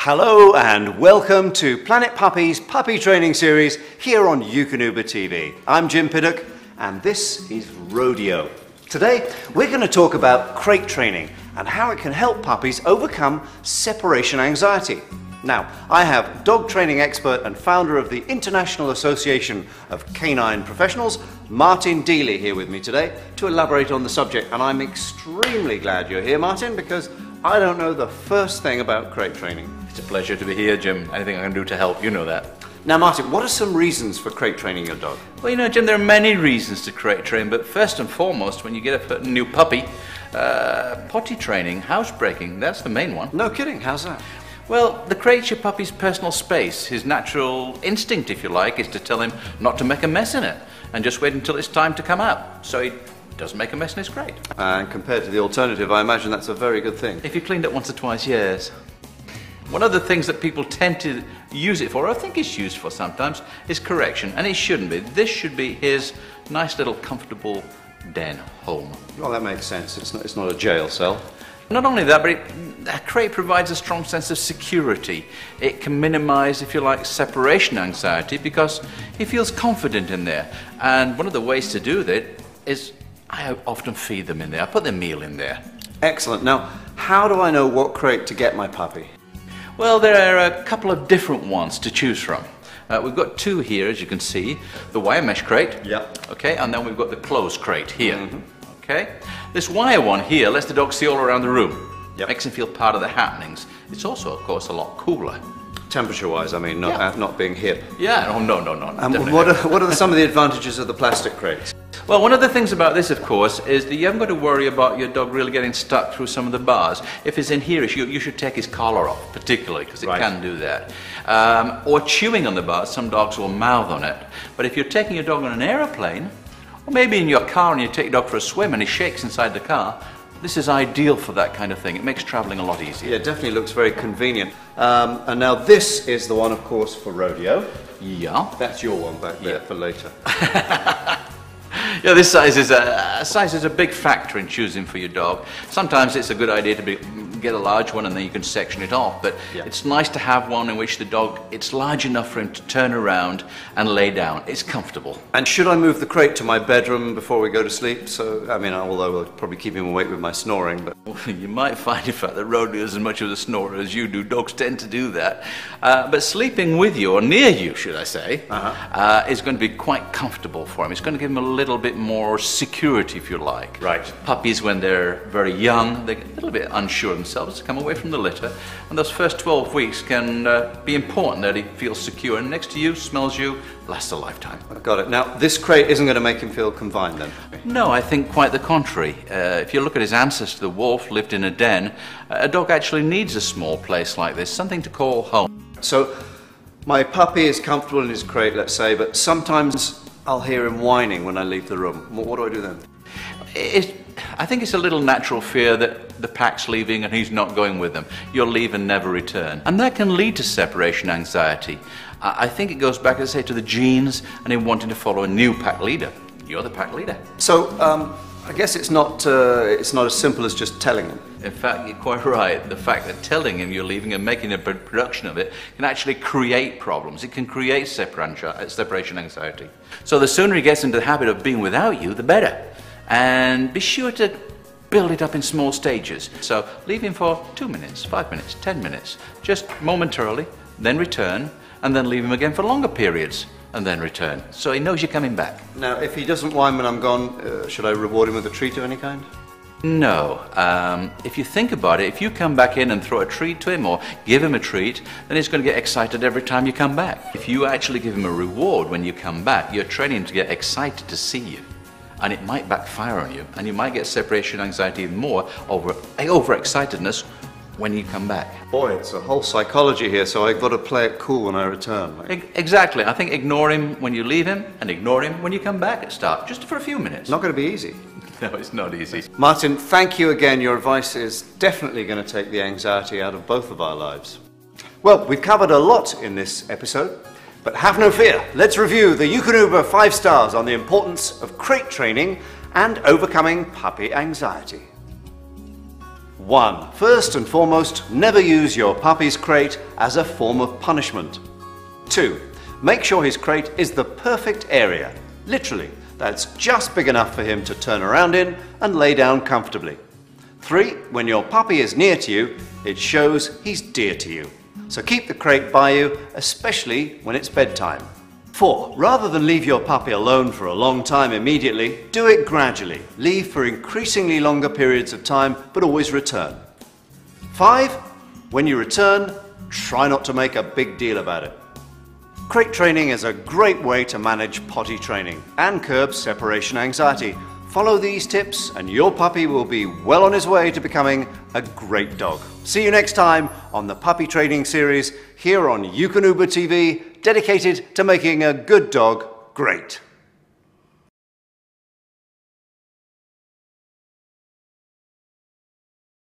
Hello and welcome to Planet Puppy's puppy training series here on Eukanuba TV. I'm Jim Piddock and this is Rodeo. Today we're going to talk about crate training and how it can help puppies overcome separation anxiety. Now, I have dog training expert and founder of the International Association of Canine Professionals, Martin Deely, here with me today to elaborate on the subject. And I'm extremely glad you're here, Martin, because I don't know the first thing about crate training. It's a pleasure to be here, Jim. Anything I can do to help, you know that. Now, Martin, what are some reasons for crate training your dog? Well, you know, Jim, there are many reasons to crate train, but first and foremost, when you get a new puppy, potty training, housebreaking, that's the main one. No kidding, how's that? Well, the crate's your puppy's personal space. His natural instinct, if you like, is to tell him not to make a mess in it and just wait until it's time to come out, so he doesn't make a mess in his crate. And compared to the alternative, I imagine that's a very good thing. If you cleaned it once or twice, yes. One of the things that people tend to use it for, or I think it's used for sometimes, is correction, and it shouldn't be. This should be his nice little comfortable den, home. Well, that makes sense. It's not a jail cell. Not only that, but a crate provides a strong sense of security. It can minimize, if you like, separation anxiety because he feels confident in there. And one of the ways to do that is I often feed them in there. I put their meal in there. Excellent. Now, how do I know what crate to get my puppy? Well, there are a couple of different ones to choose from. We've got two here, as you can see. The wire mesh crate. Yep. Okay, and then we've got the closed crate here. Mm-hmm. Okay? This wire one here lets the dog see all around the room. Yep. Makes him feel part of the happenings. It's also, of course, a lot cooler. Temperature-wise, I mean, not being hip. Yeah, no. What are some of the advantages of the plastic crates? Well, one of the things about this, of course, is that you haven't got to worry about your dog really getting stuck through some of the bars. If it's in here, you should take his collar off, particularly, because it can do that. Or chewing on the bars, some dogs will mouth on it. But if you're taking your dog on an aeroplane, or maybe in your car and you take your dog for a swim and he shakes inside the car, this is ideal for that kind of thing. It makes traveling a lot easier. Yeah, it definitely looks very convenient. And now this is the one, of course, for rodeo. Yeah. That's your one back there for later. Yeah, this size is a big factor in choosing for your dog. Sometimes it's a good idea to get a large one and then you can section it off, but it's nice to have one in which the dog, it's large enough for him to turn around and lay down. It's comfortable. And should I move the crate to my bedroom before we go to sleep? So, I mean, although I'll probably keep him awake with my snoring, but... You might find, in fact, that rodeo is as much of a snorer as you do. Dogs tend to do that. But sleeping with you, or near you, should I say, is going to be quite comfortable for him. It's going to give him a little bit more security, if you like. Right. Puppies, when they're very young, they get a little bit unsure of themselves to come away from the litter, and those first 12 weeks can be important that he feels secure and next to you, smells you, lasts a lifetime. I've got it. Now, this crate isn't going to make him feel confined then? No, I think quite the contrary. If you look at his ancestor, the wolf lived in a den. A dog actually needs a small place like this, something to call home. So, my puppy is comfortable in his crate, let's say, but sometimes I'll hear him whining when I leave the room. What do I do then? I think it's a little natural fear that the pack's leaving and he's not going with them. You'll leave and never return. And that can lead to separation anxiety. I think it goes back, as I say, to the genes and him wanting to follow a new pack leader. You're the pack leader. So, I guess it's not as simple as just telling him. In fact, you're quite right. The fact that telling him you're leaving and making a production of it can actually create problems. It can create separation anxiety. So the sooner he gets into the habit of being without you, the better. And be sure to build it up in small stages. So leave him for 2 minutes, 5 minutes, 10 minutes, just momentarily, then return, and then leave him again for longer periods, and then return. So he knows you're coming back. Now, if he doesn't whine when I'm gone, should I reward him with a treat of any kind? No. If you think about it, if you come back in and throw a treat to him or give him a treat, then he's going to get excited every time you come back. If you actually give him a reward when you come back, you're training him to get excited to see you. And it might backfire on you, and you might get separation anxiety even more over overexcitedness when you come back. Boy, it's a whole psychology here, so I've got to play it cool when I return. Exactly. I think ignore him when you leave him, and ignore him when you come back at start, just for a few minutes. Not going to be easy. No, it's not easy. Martin, thank you again. Your advice is definitely going to take the anxiety out of both of our lives. Well, we've covered a lot in this episode. But have no fear, let's review the Eukanuba 5 stars on the importance of crate training and overcoming puppy anxiety. 1. First and foremost, never use your puppy's crate as a form of punishment. 2. Make sure his crate is the perfect area. Literally, that's just big enough for him to turn around in and lay down comfortably. 3. When your puppy is near to you, it shows he's dear to you. So keep the crate by you, especially when it's bedtime. 4. Rather than leave your puppy alone for a long time immediately, do it gradually. Leave for increasingly longer periods of time, but always return. 5. When you return, try not to make a big deal about it. Crate training is a great way to manage potty training and curb separation anxiety. Follow these tips and your puppy will be well on his way to becoming a great dog. See you next time on the Puppy Training Series here on Eukanuba TV, dedicated to making a good dog great.